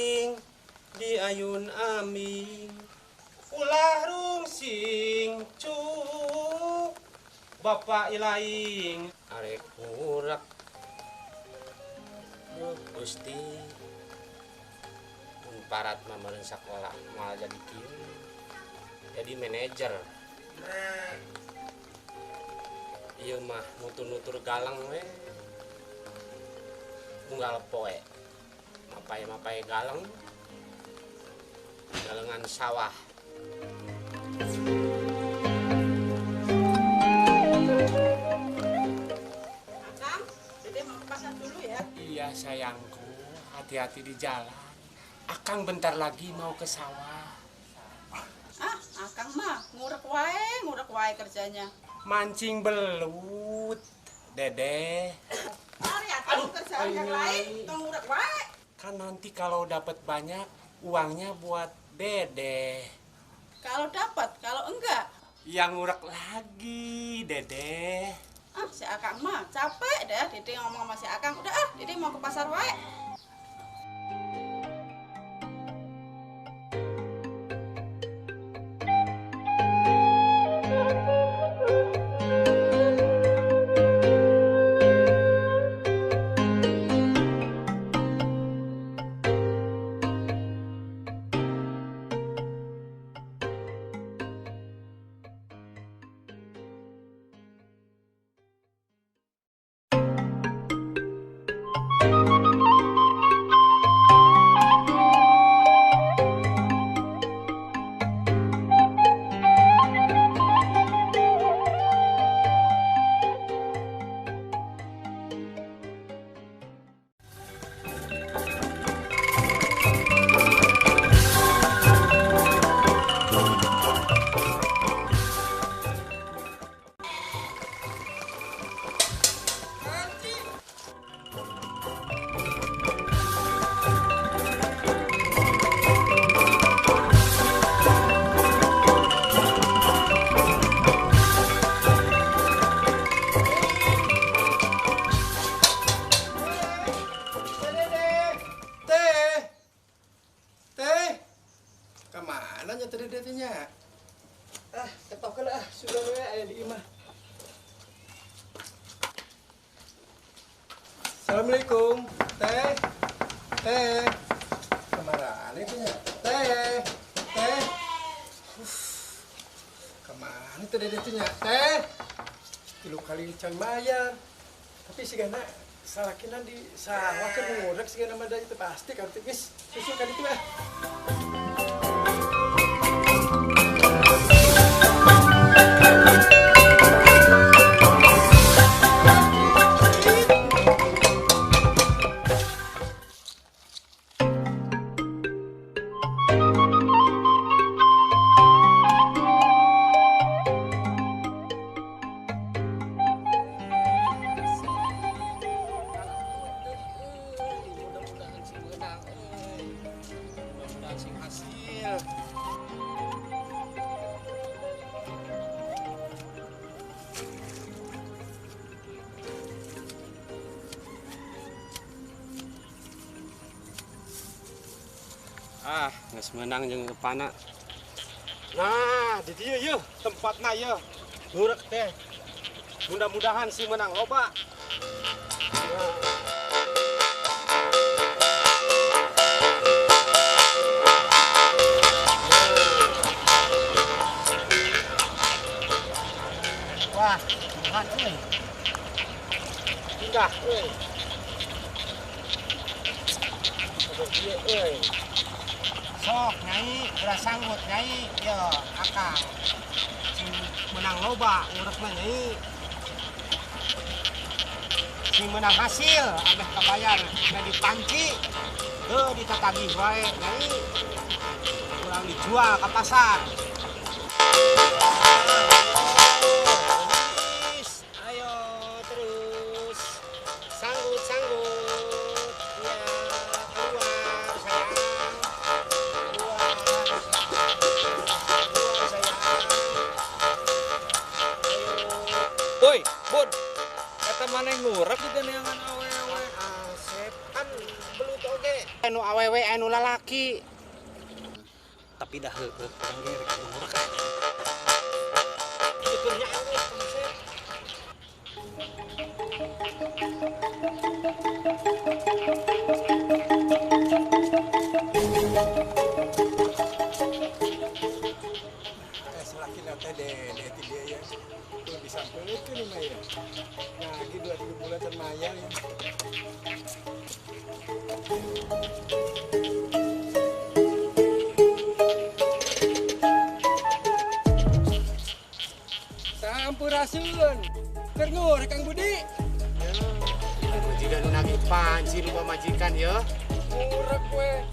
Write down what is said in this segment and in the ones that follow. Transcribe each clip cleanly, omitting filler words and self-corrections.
kuring di ayun aming ulah rungsing cuk Bapak ilaing arek ngurak Gusti parat mamareun sakola malah jadi kieu jadi manajer. Ieu mah nutur-nutur galang we unggal poe mapai galang galengan sawah. Akang, Dede mau ke pasar dulu ya. Iya sayangku, hati-hati di jalan. Akang bentar lagi mau ke sawah. Akang mah ngurek wae kerjanya. Mancing belut, Dede. Mari Akang kerjaan yang lain, tong ngurek wae. Kan nanti kalau dapat banyak, uangnya buat Dede. Kalau dapat, kalau enggak, Yang ngurek lagi, Dede. si Akang mah capek deh Dede ngomong sama si Akang. Udah Dede mau ke pasar wae. Kemana nya tadi Dedenya? Ketok lah, sudah we aya di imah. Assalamualaikum, Teh. Kemana itu nya? Teh. Kemana itu Dedenya? Teh. 3 kali can bayar. Tapi sigana salakinan di sawah keur ngurek sigana mah itu pasti kan geus susu kan itu geus menang jeung kepana. Nah, di dieu yeuh tempatna yeuh. Ngurek teh. Mudah-mudahan si menang loba. Wah, Tuhan euy. Pindah euy. Ieu euy. Sok nyai, udah sanggup nyai, ya Akang. Si menang loba, ngurek mah nyai. Si menang hasil, abah kabayar, udah dipanci, ditatagih wae nyai. Kurang dijual ke pasar. Ayo terus, sanggup. Ya, keluar sayang. Boy, Bud, kata mana ngurek di neangan awe-awe. Asep kan belut oge. anu awewe anu lalaki. Tapi dah heueuh orang ge rek ngurek. Sebenarnya awet konsep. Selaki nate dede ti dia ya. Tuh disampaikan ke nih Maya. Nah, lagi 2-3 bulan dan Maya ya. Sampurasun. Keur Kang Budi. Ya, majikan nu nagih panci nu majikan ya. Murah we.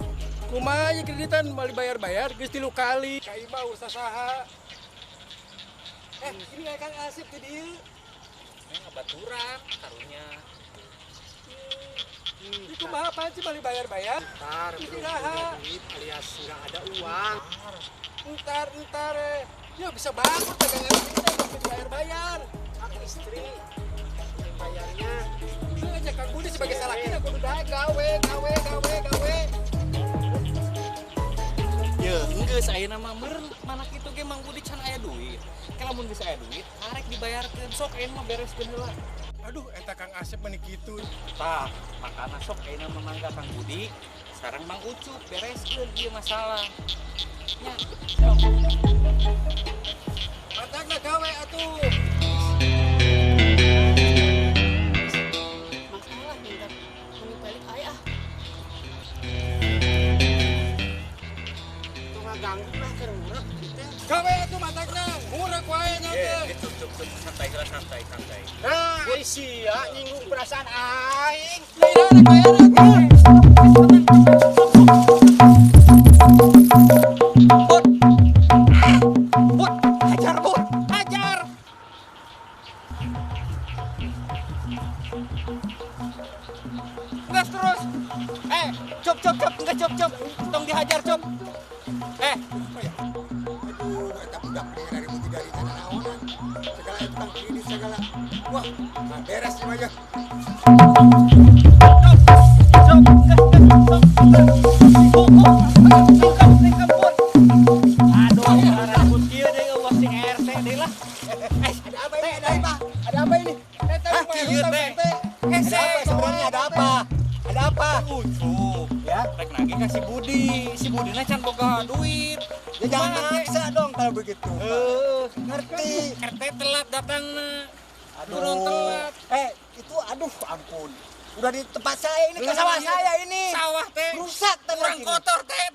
Kumaha kreditan balik bayar-bayar geus 3 kali. Ka imah urus saha. Ini Kang Asep ke dieu. Ngabaturan karunya. Itu kumaha panci balik bayar-bayar? Ntar belum Iraha. punya duit alias nggak ada uang. Entar ya bisa bangun dagangan kita bisa bayar-bayar. Hak istri yang bayarnya. Lu aja Kang Budi sebagai salakina kudu gawe. Ya, geus ayeuna mah meureun mana kitu ge Mang Budi can aya duit. Kalamun geus aya duit, arek dibayarkeun sok ayeuna mah bereskeun heula. Aduh, eta Kang Asep meni kitu. Tah, makana sok ayeuna memangga Kang Budi, sareng Mang Ucup bereskeun ieu masalah. Nya, sok. Matagna gawe atuh. Masalah minta meni balik aya. Itu nggak ganggu lah kerurek kita. Gawe atuh matagna. Murah wae nya teh. Cukup santai geus santai. Nah, sia nyinggung perasaan aing. Hajar. Gas terus. Cop. Enggak cop. Tong dihajar, cop. Aduh, eta budak dari muti dari tanah naonan. Segala itu Kang ini segala. Wah, nggak beres sih Maya. Ada apa ini? Ada apa? Ucup. Ya, Rek nagih ka si Budi. Si Budina can boga duit. ya jangan maksa dong kalau begitu. Ngerti. RT telat datangna. Aduh. Turun telat. Itu aduh ampun. Udah di tempat saya ini ke sawah saya ini. Sawah teh Rusak tanah kurang ini. kotor teh